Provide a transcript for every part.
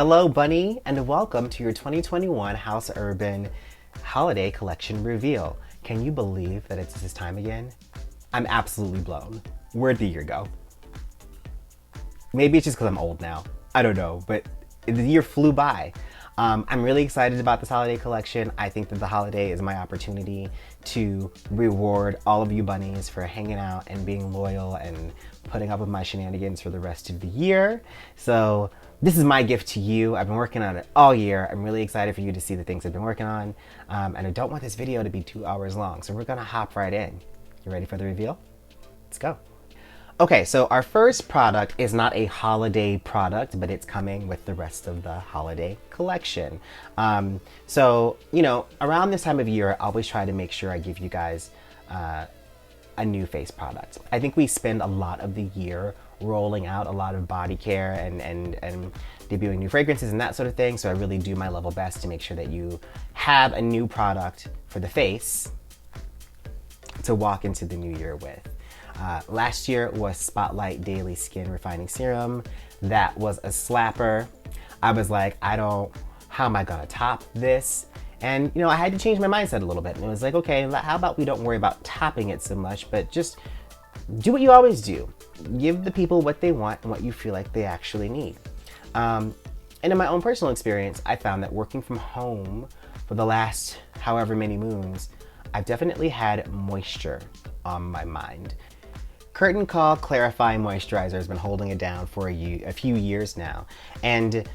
Hello, Bunny, and welcome to your 2021 Haus Urban Holiday Collection reveal. Can you believe that it's this time again? I'm absolutely blown. Where'd the year go? Maybe it's just because I'm old now. I don't know, but the year flew by. I'm really excited about this holiday collection. I think that the holiday is my opportunity to reward all of you bunnies for hanging out and being loyal and putting up with my shenanigans for the rest of the year. So this is my gift to you. I've been working on it all year. I'm really excited for you to see the things I've been working on. And I don't want this video to be 2 hours long, so we're gonna hop right in. You ready for the reveal? Let's go. Okay, so our first product is not a holiday product, but it's coming with the rest of the holiday collection. So, you know, around this time of year, I always try to make sure I give you guys a new face product. I think we spend a lot of the year rolling out a lot of body care and debuting new fragrances and that sort of thing. So I really do my level best to make sure that you have a new product for the face to walk into the new year with. Last year was Spotlight Daily Skin Refining Serum. That was a slapper. I was like, how am I gonna top this? And you know, I had to change my mindset a little bit. And it was like, okay, how about we don't worry about topping it so much, but just do what you always do. Give the people what they want and what you feel like they actually need. And in my own personal experience, I found that working from home for the last however many moons, I've definitely had moisture on my mind. Curtain Call Clarifying Moisturizer has been holding it down for a few years now. And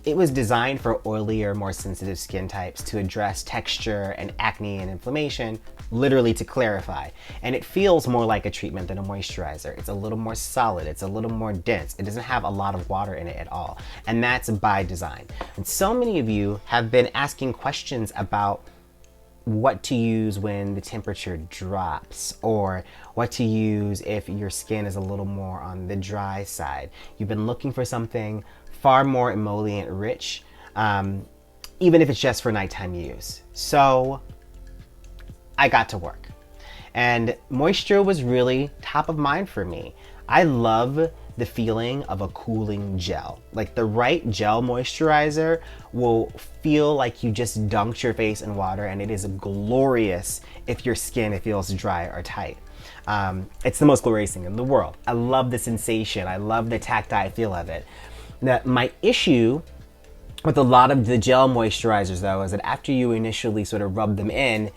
it was designed for oilier, more sensitive skin types to address texture and acne and inflammation, literally to clarify. And it feels more like a treatment than a moisturizer. It's a little more solid, it's a little more dense. It doesn't have a lot of water in it at all. And that's by design. And so many of you have been asking questions about what to use when the temperature drops, or what to use if your skin is a little more on the dry side. You've been looking for something far more emollient rich, even if it's just for nighttime use. So I got to work. And moisture was really top of mind for me. I love the feeling of a cooling gel. Like the right gel moisturizer will feel like you just dunked your face in water, and it is glorious if your skin feels dry or tight. It's the most glorious thing in the world. I love the sensation. I love the tactile feel of it. My issue with a lot of the gel moisturizers though is that after you initially sort of rub them in,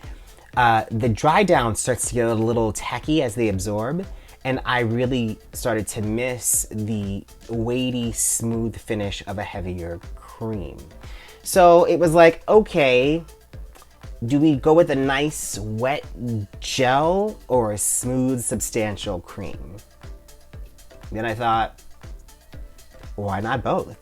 the dry down starts to get a little tacky as they absorb. And I really started to miss the weighty, smooth finish of a heavier cream. So it was like, okay, do we go with a nice wet gel or a smooth, substantial cream? Then I thought, why not both?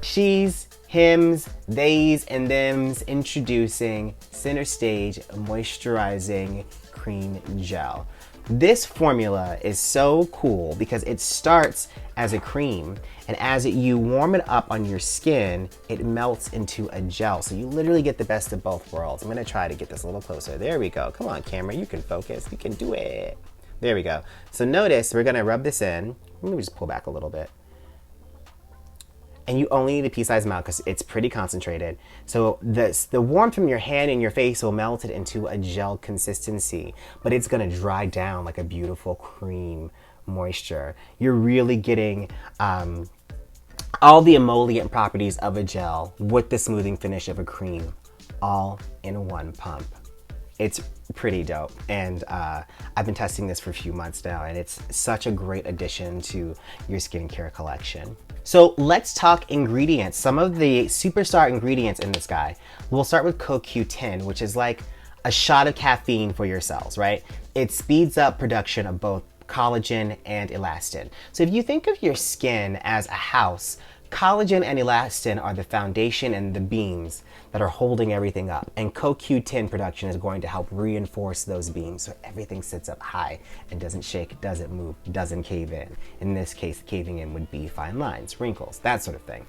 She's, hims, theys, and thems introducing Center Stage Moisturizing Cream Gel. This formula is so cool because it starts as a cream, and as you warm it up on your skin, it melts into a gel. So you literally get the best of both worlds. I'm gonna try to get this a little closer. There we go. Come on, camera, you can focus. You can do it. There we go. So notice we're gonna rub this in. Let me just pull back a little bit. And you only need a pea-sized amount because it's pretty concentrated. So the warmth from your hand and your face will melt it into a gel consistency, but it's gonna dry down like a beautiful cream moisture. You're really getting all the emollient properties of a gel with the smoothing finish of a cream, all in one pump. It's pretty dope, and I've been testing this for a few months now, and it's such a great addition to your skincare collection. So let's talk ingredients. Some of the superstar ingredients in this guy. We'll start with CoQ10, which is like a shot of caffeine for your cells, right? It speeds up production of both collagen and elastin. So if you think of your skin as a house, collagen and elastin are the foundation and the beams that are holding everything up. And CoQ10 production is going to help reinforce those beams so everything sits up high and doesn't shake, doesn't move, doesn't cave in. In this case, caving in would be fine lines, wrinkles, that sort of thing.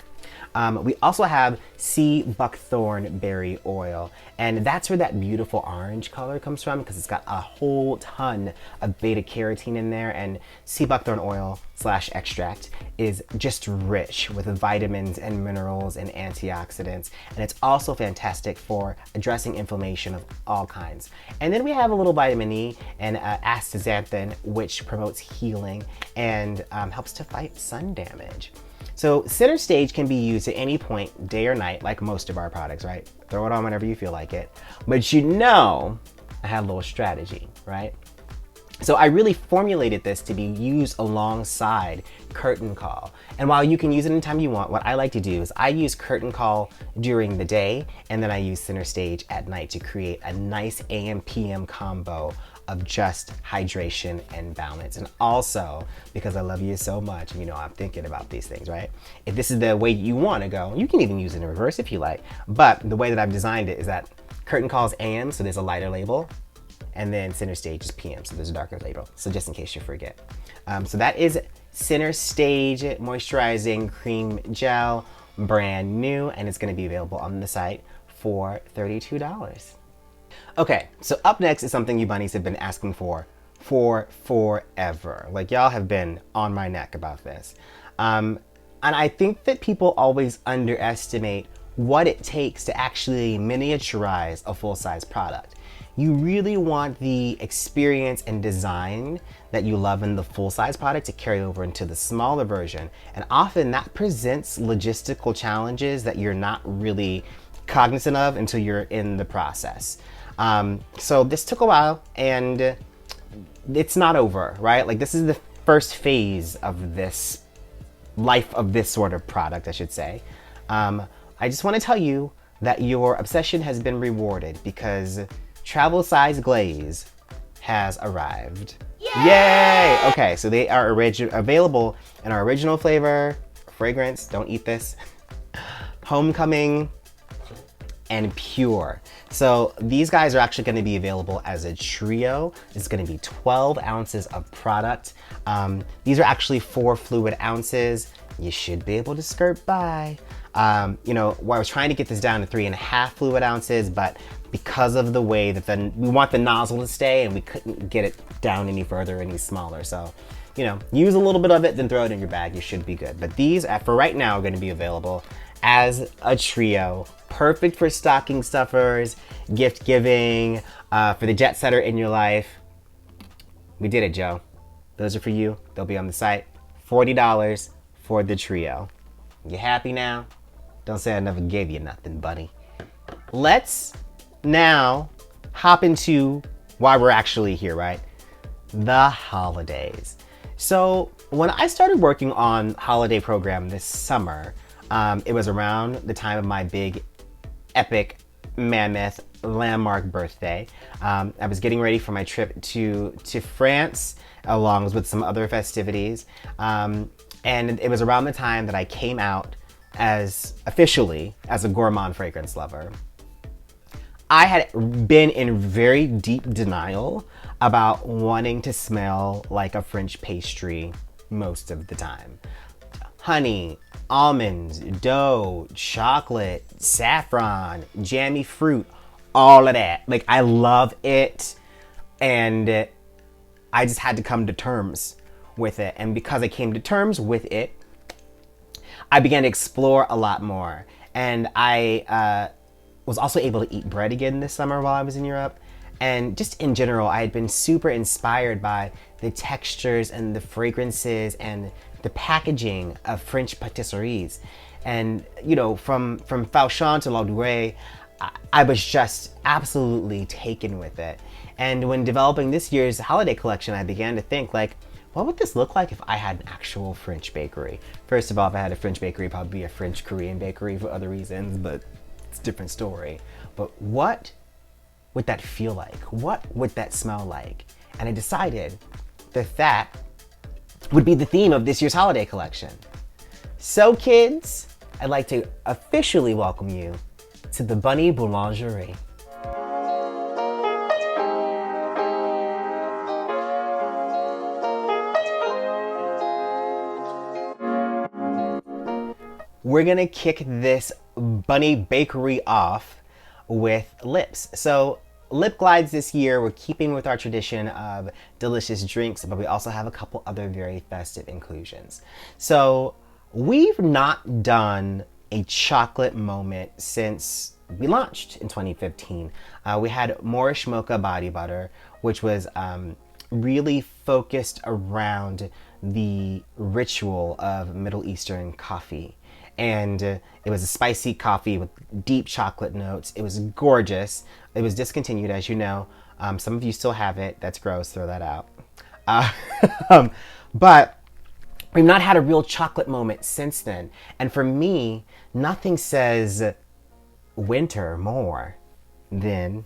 We also have sea Buckthorn Berry Oil, and that's where that beautiful orange color comes from because it's got a whole ton of beta carotene in there, and sea Buckthorn oil slash extract is just rich with vitamins and minerals and antioxidants, and it's also fantastic for addressing inflammation of all kinds. And then we have a little vitamin E and astaxanthin, which promotes healing and helps to fight sun damage. So center stage can be used at any point, day or night, like most of our products, right? Throw it on whenever you feel like it. But you know, I had a little strategy, right? So I really formulated this to be used alongside curtain call. And while you can use it anytime you want, what I like to do is I use curtain call during the day, and then I use center stage at night to create a nice AM PM combo of just hydration and balance. And also, because I love you so much, you know I'm thinking about these things, right? If this is the way you want to go, you can even use it in reverse if you like. But the way that I've designed it is that curtain call is AM, so there's a lighter label, and then center stage is PM, so there's a darker label. So just in case you forget. So that is Center Stage Moisturizing Cream Gel, brand new, and it's gonna be available on the site for $32. Okay, so up next is something you bunnies have been asking for forever. Like, y'all have been on my neck about this. And I think that people always underestimate what it takes to actually miniaturize a full-size product. You really want the experience and design that you love in the full-size product to carry over into the smaller version. And often that presents logistical challenges that you're not really cognizant of until you're in the process. So this took a while, and it's not over, right? Like, this is the first phase of this life of this sort of product, I should say. I just want to tell you that your obsession has been rewarded because travel size glaze has arrived. Yay! Okay, so they are available in our original flavor, fragrance, don't eat this, homecoming, and pure. So these guys are actually going to be available as a trio. It's going to be 12 ounces of product. These are actually 4 fluid ounces. You should be able to skirt by. You know, well, I was trying to get this down to 3.5 fluid ounces, but because of the way that we want the nozzle to stay, and we couldn't get it down any further, any smaller. So, you know, use a little bit of it, then throw it in your bag. You should be good. But these, for right now, are going to be available as a trio. Perfect for stocking stuffers, gift giving, for the jet setter in your life. We did it, Joe. Those are for you. They'll be on the site. $40 for the trio. You happy now? Don't say I never gave you nothing, buddy. Let's now hop into why we're actually here, right? The holidays. So when I started working on holiday program this summer, it was around the time of my big, epic, mammoth, landmark birthday. I was getting ready for my trip to France, along with some other festivities. And it was around the time that I came out officially as a gourmand fragrance lover. I had been in very deep denial about wanting to smell like a French pastry most of the time. Honey, almonds, dough, chocolate, saffron, jammy fruit, all of that. Like, I love it, and I just had to come to terms with it. And because I came to terms with it, I began to explore a lot more. And I was also able to eat bread again this summer while I was in Europe. And just in general, I had been super inspired by the textures and the fragrances and the packaging of French patisseries. And, you know, from Fauchon to La Durée, I was just absolutely taken with it. And when developing this year's holiday collection, I began to think, like, what would this look like if I had an actual French bakery? First of all, if I had a French bakery, it'd probably be a French Korean bakery for other reasons, but it's a different story. But what would that feel like? What would that smell like? And I decided that that would be the theme of this year's holiday collection. So kids, I'd like to officially welcome you to the Bunny Boulangerie. we're gonna kick this bunny bakery off with lips. So lip glides this year, we're keeping with our tradition of delicious drinks, but we also have a couple other very festive inclusions. So we've not done a chocolate moment since we launched in 2015. We had Moorish Mocha Body Butter, which was really focused around the ritual of Middle Eastern coffee. And it was a spicy coffee with deep chocolate notes. It was gorgeous. It was discontinued, as you know. Some of you still have it. That's gross. Throw that out. But we've not had a real chocolate moment since then. And for me, nothing says winter more than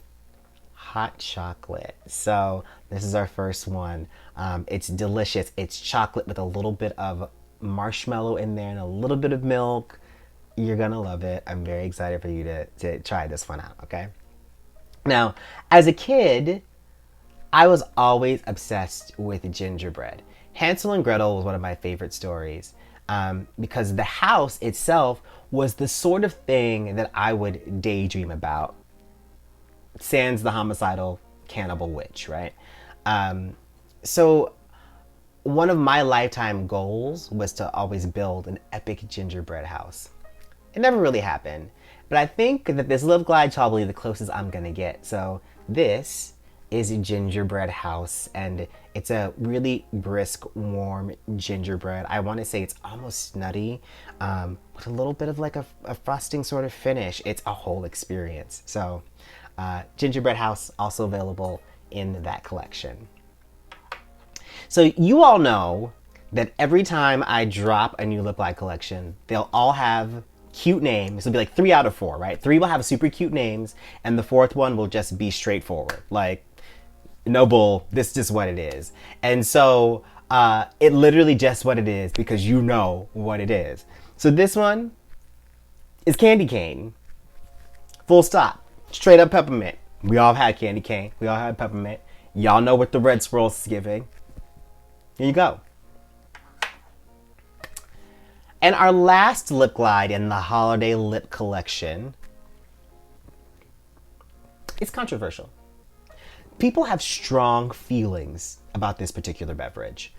hot chocolate. So this is our first one. It's delicious. It's chocolate with a little bit of marshmallow in there and a little bit of milk. You're gonna love it. I'm very excited for you to try this one out, okay? Now, as a kid, I was always obsessed with gingerbread. Hansel and Gretel was one of my favorite stories because the house itself was the sort of thing that I would daydream about, sans the homicidal cannibal witch, right? So one of my lifetime goals was to always build an epic gingerbread house. It never really happened, but I think that this lip glide is probably the closest I'm gonna get. So this is a gingerbread house, and it's a really brisk, warm gingerbread. I want to say it's almost nutty, with a little bit of like a frosting sort of finish. It's a whole experience. So gingerbread house also available in that collection. So you all know that every time I drop a new lip glide collection, they'll all have cute names. It'll be like 3 out of 4, right? 3 will have super cute names, and the 4th one will just be straightforward. Like, no bull, this is just what it is. And so it literally just what it is because you know what it is. So this one is candy cane. Full stop. Straight up peppermint. We all had candy cane. We all had peppermint. Y'all know what the red swirls is giving. Here you go. And our last lip glide in the holiday lip collection is controversial. People have strong feelings about this particular beverage.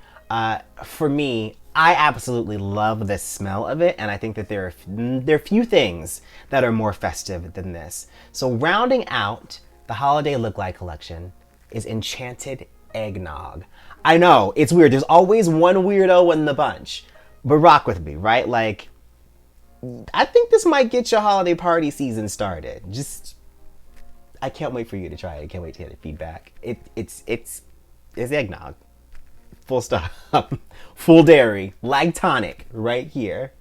For me, I absolutely love the smell of it, and I think that there are few things that are more festive than this. So rounding out the holiday lip glide collection is Enchanted Eggnog. I know, it's weird. There's always one weirdo in the bunch, but rock with me, right? Like, I think this might get your holiday party season started. I can't wait for you to try it. I can't wait to hear the feedback. It's eggnog. Full stop. Full dairy. Lactonic right here.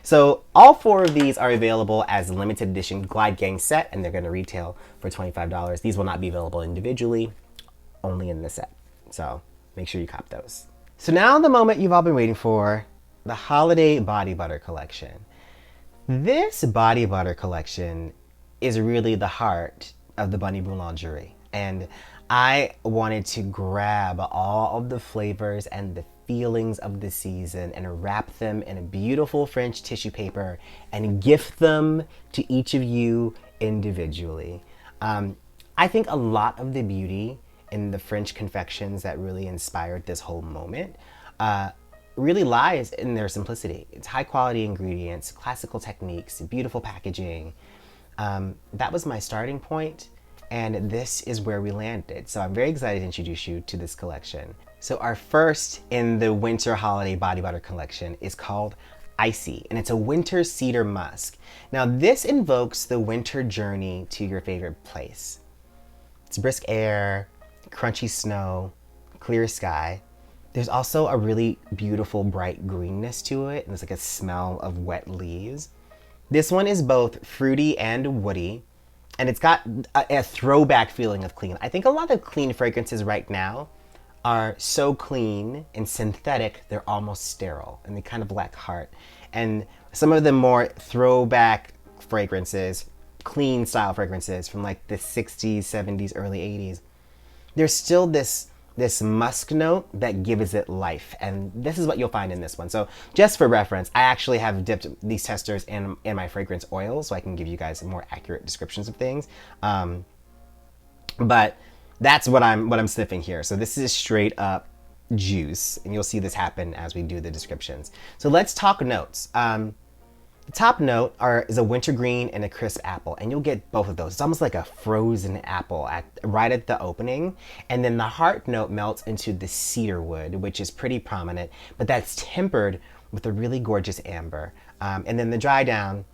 So all 4 of these are available as a limited edition Glide Gang set, and they're going to retail for $25. These will not be available individually, only in the set. So make sure you cop those. So now the moment you've all been waiting for, the Holiday Body Butter Collection. This body butter collection is really the heart of the Bunny Boulangerie. And I wanted to grab all of the flavors and the feelings of the season and wrap them in a beautiful French tissue paper and gift them to each of you individually. I think a lot of the beauty in the French confections that really inspired this whole moment really lies in their simplicity. It's high quality ingredients, classical techniques, beautiful packaging. That was my starting point, and this is where we landed. So I'm very excited to introduce you to this collection. So our first in the winter holiday body butter collection is called Icy, and it's a winter cedar musk. Now this invokes the winter journey to your favorite place. It's brisk air, crunchy snow, clear sky. There's also a really beautiful bright greenness to it, and there's like a smell of wet leaves. This one is both fruity and woody, and it's got a throwback feeling of clean. I think a lot of clean fragrances right now are so clean and synthetic, they're almost sterile, and they kind of lack heart. And some of the more throwback fragrances, clean style fragrances from like the 60s, 70s, early 80s, there's still this this musk note that gives it life. And this is what you'll find in this one. So just for reference, I actually have dipped these testers in my fragrance oil so I can give you guys more accurate descriptions of things. But that's what I'm sniffing here. So this is straight up juice, and you'll see this happen as we do the descriptions. So let's talk notes. The top note is a wintergreen and a crisp apple, and you'll get both of those. It's almost like a frozen apple right at the opening. And then the heart note melts into the cedar wood, which is pretty prominent, but that's tempered with a really gorgeous amber. And then the dry down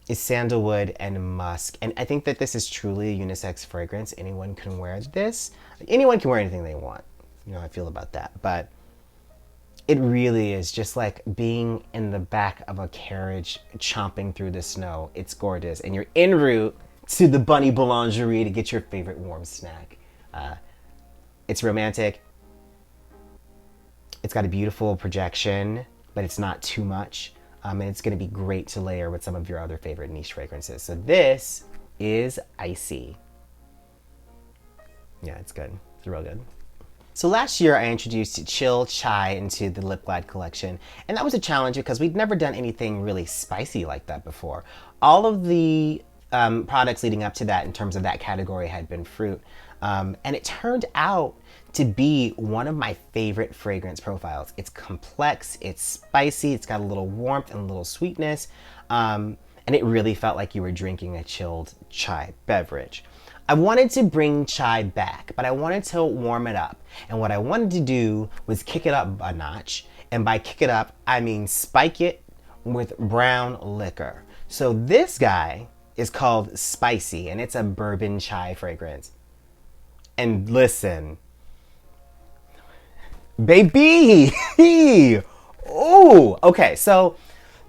is sandalwood and musk. And I think that this is truly a unisex fragrance. Anyone can wear this. Anyone can wear anything they want. You know how I feel about that. But it really is just like being in the back of a carriage chomping through the snow. It's gorgeous. And you're en route to the Bunny Boulangerie to get your favorite warm snack. It's romantic. It's got a beautiful projection, but it's not too much. And it's going to be great to layer with some of your other favorite niche fragrances. So this is Icy. Yeah, it's good. It's real good. So last year I introduced Chill Chai into the Lip Glide collection, and that was a challenge because we'd never done anything really spicy like that before. All of the products leading up to that in terms of that category had been fruit, and it turned out to be one of my favorite fragrance profiles. It's complex, it's spicy, it's got a little warmth and a little sweetness, and it really felt like you were drinking a chilled chai beverage. I wanted to bring chai back, but I wanted to warm it up. And what I wanted to do was kick it up a notch. And by kick it up, I mean spike it with brown liquor. So this guy is called Spicy, and it's a bourbon chai fragrance. And listen, baby! Oh, okay, so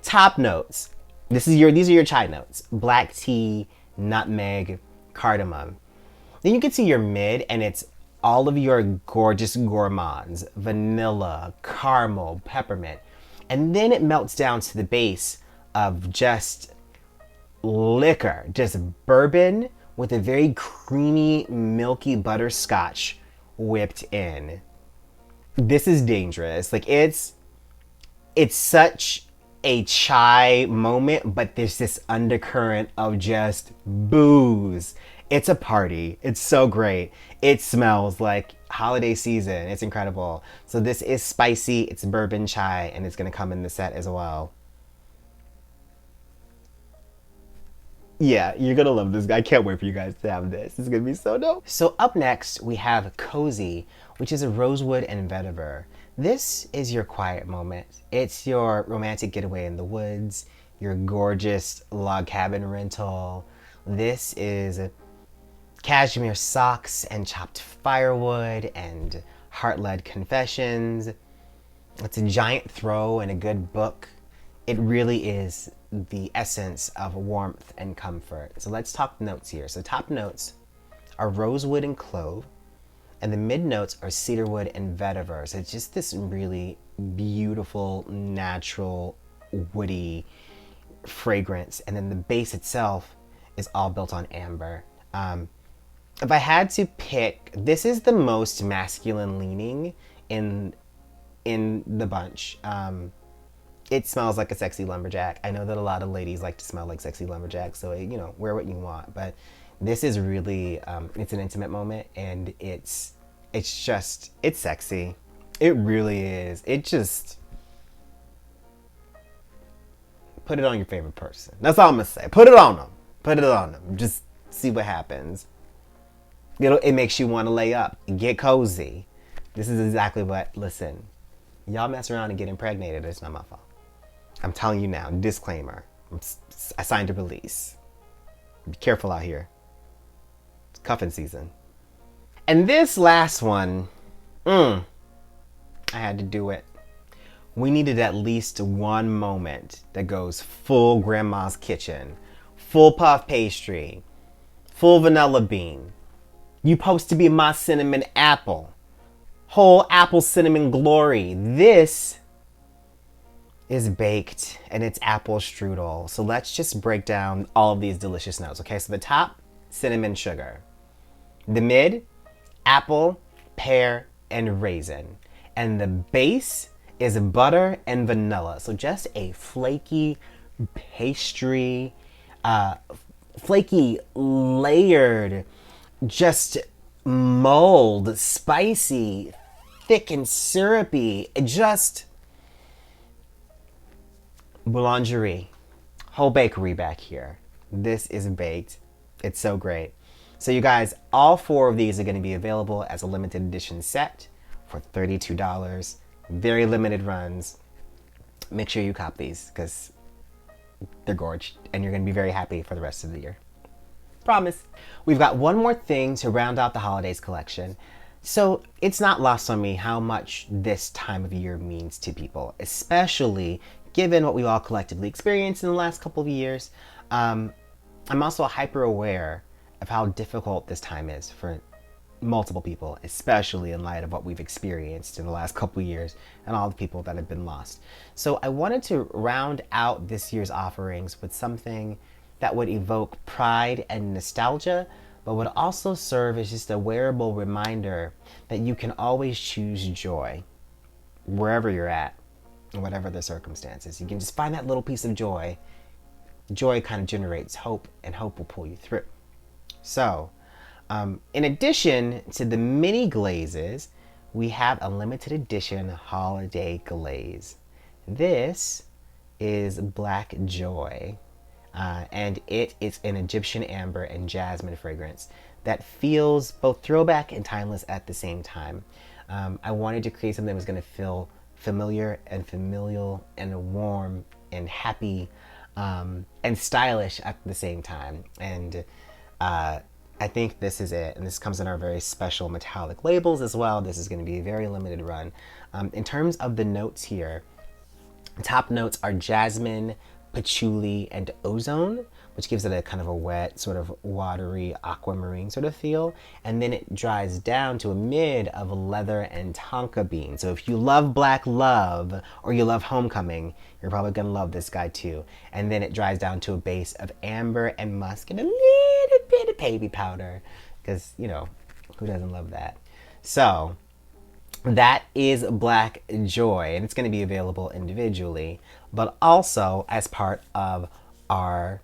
top notes. These are your chai notes. Black tea, nutmeg, cardamom. Then you can see your mid, and it's all of your gorgeous gourmands, vanilla, caramel, peppermint. And then it melts down to the base of just liquor, just bourbon with a very creamy, milky butterscotch whipped in. This is dangerous. Like it's such a chai moment, but there's this undercurrent of just booze. It's a party. It's so great. It smells like holiday season. It's incredible. So this is Spicy. It's bourbon chai, and it's gonna come in the set as well. Yeah, you're gonna love this. I can't wait for you guys to have this. It's gonna be so dope. So up next, we have Cozy, which is a Rosewood and Vetiver. This is your quiet moment. It's your romantic getaway in the woods, your gorgeous log cabin rental. This is cashmere socks and chopped firewood and heart-led confessions. It's a giant throw and a good book. It really is the essence of warmth and comfort. So let's talk notes here. So top notes are rosewood and clove, and the mid notes are cedarwood and vetiver. So it's just this really beautiful, natural, woody fragrance. And then the base itself is all built on amber. If I had to pick, this is the most masculine leaning in the bunch. It smells like a sexy lumberjack. I know that a lot of ladies like to smell like sexy lumberjacks, so you know, wear what you want. But this is really, it's an intimate moment, and it's sexy. It really is. It just, put it on your favorite person. That's all I'm gonna say. Put it on them. Put it on them. Just see what happens. It makes you want to lay up, get cozy. This is exactly what, listen, y'all mess around and get impregnated, it's not my fault. I'm telling you now, disclaimer, I signed a release. Be careful out here. It's cuffing season. And this last one, I had to do it. We needed at least one moment that goes full grandma's kitchen, full puff pastry, full vanilla bean. You supposed to be my cinnamon apple. Whole apple cinnamon glory. This is baked and it's apple strudel. So let's just break down all of these delicious notes. Okay, so the top, cinnamon sugar. The mid, apple, pear, and raisin. And the base is butter and vanilla. So just a flaky pastry, flaky, layered, just mulled, spicy, thick and syrupy, just boulangerie. Whole bakery back here. This is baked. It's so great. So you guys, all 4 of these are going to be available as a limited edition set for $32. Very limited runs. Make sure you cop these because they're gorgeous and you're going to be very happy for the rest of the year. Promise. We've got one more thing to round out the holidays collection. So it's not lost on me how much this time of year means to people, especially given what we've all collectively experienced in the last couple of years. I'm also hyper aware of how difficult this time is for multiple people, especially in light of what we've experienced in the last couple of years and all the people that have been lost. So I wanted to round out this year's offerings with something that would evoke pride and nostalgia, but would also serve as just a wearable reminder that you can always choose joy wherever you're at, whatever the circumstances. You can just find that little piece of joy. Joy kind of generates hope, and hope will pull you through. So, in addition to the mini glazes, we have a limited edition holiday glaze. This is Black Joy, and it is an Egyptian amber and jasmine fragrance that feels both throwback and timeless at the same time. I wanted to create something that was going to feel familiar and familial and warm and happy and stylish at the same time. And I think this is it. And this comes in our very special metallic labels as well. This is going to be a very limited run. In terms of the notes here, top notes are jasmine, patchouli, and ozone, which gives it a kind of a wet, sort of watery, aquamarine sort of feel. And then it dries down to a mid of leather and tonka bean. So if you love Black Love or you love Homecoming, you're probably gonna love this guy too. And then it dries down to a base of amber and musk and a little bit of baby powder, because, you know, who doesn't love that? So that is Black Joy, and it's going to be available individually, but also as part of our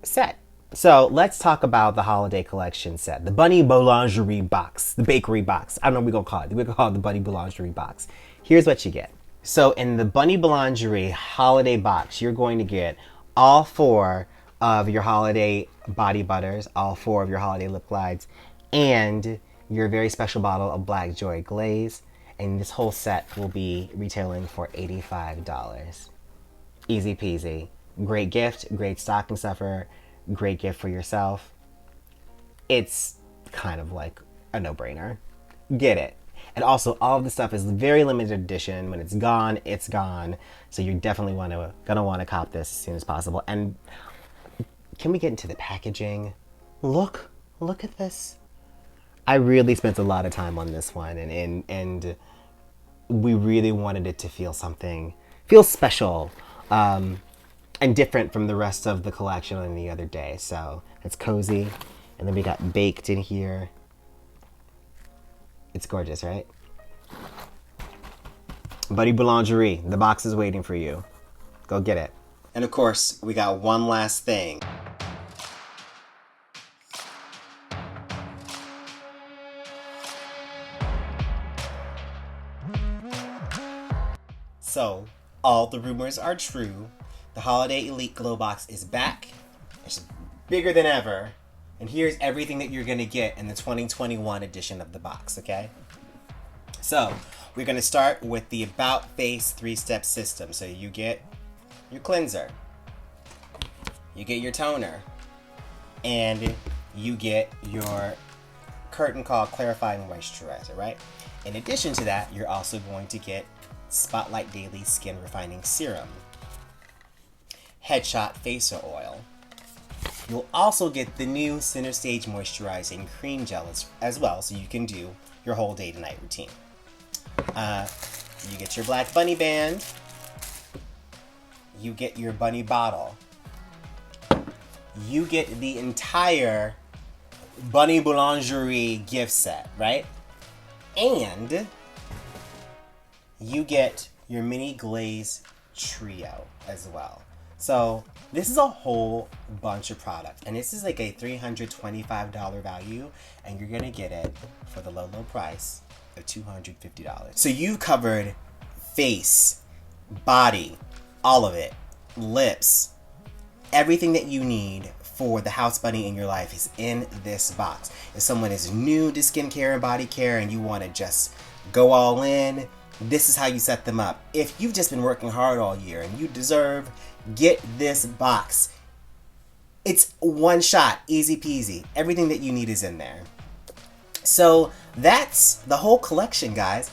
set. So let's talk about the holiday collection set, the Bunny Boulangerie box, the bakery box. I don't know what we're going to call it. We're going to call it the Bunny Boulangerie box. Here's what you get. So in the Bunny Boulangerie holiday box, you're going to get all 4 of your holiday body butters, all 4 of your holiday lip glides, and your very special bottle of Black Joy glaze. And this whole set will be retailing for $85. Easy peasy. Great gift, great stocking stuffer, great gift for yourself. It's kind of like a no-brainer. Get it. And also, all of the stuff is very limited edition. When it's gone, it's gone. So you're definitely gonna want to cop this as soon as possible. And can we get into the packaging? Look at this. I really spent a lot of time on this one, and we really wanted it to feel special, and different from the rest of the collection on the other day. So it's cozy, and then we got baked in here. It's gorgeous, right? Bunny Boulangerie, the box is waiting for you. Go get it. And of course, we got one last thing. So, all the rumors are true. The Holiday Elite Glow Box is back. It's bigger than ever. And here's everything that you're going to get in the 2021 edition of the box, okay? So, we're going to start with the About Face 3-step system. So you get your cleanser, you get your toner, and you get your curtain call clarifying moisturizer, right? In addition to that, you're also going to get Spotlight Daily Skin Refining Serum, Headshot Facial Oil. You'll also get the new Center Stage Moisturizing Cream Gel as well, so you can do your whole day to night routine. You get your Black Bunny Band. You get your Bunny Bottle. You get the entire Bunny Boulangerie gift set, right? And you get your mini glaze trio as well. So this is a whole bunch of product, and this is like a $325 value, and you're gonna get it for the low price of $250. So you've covered face, body, all of it, lips, everything that you need for the house bunny in your life is in this box. If someone is new to skincare and body care and you want to just go all in, this is how you set them up. If you've just been working hard all year and you deserve, get this box. It's one shot, easy peasy. Everything that you need is in there. So that's the whole collection, guys.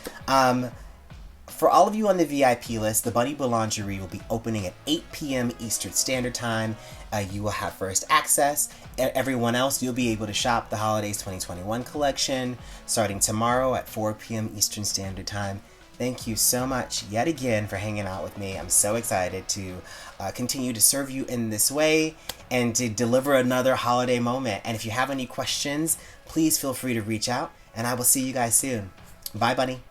For all of you on the VIP list, the Bunny Boulangerie will be opening at 8 p.m. Eastern Standard Time. You will have first access. Everyone else, you'll be able to shop the Holidays 2021 collection starting tomorrow at 4 p.m. Eastern Standard Time. Thank you so much yet again for hanging out with me. I'm so excited to continue to serve you in this way and to deliver another holiday moment. And if you have any questions, please feel free to reach out, and I will see you guys soon. Bye, Bunny.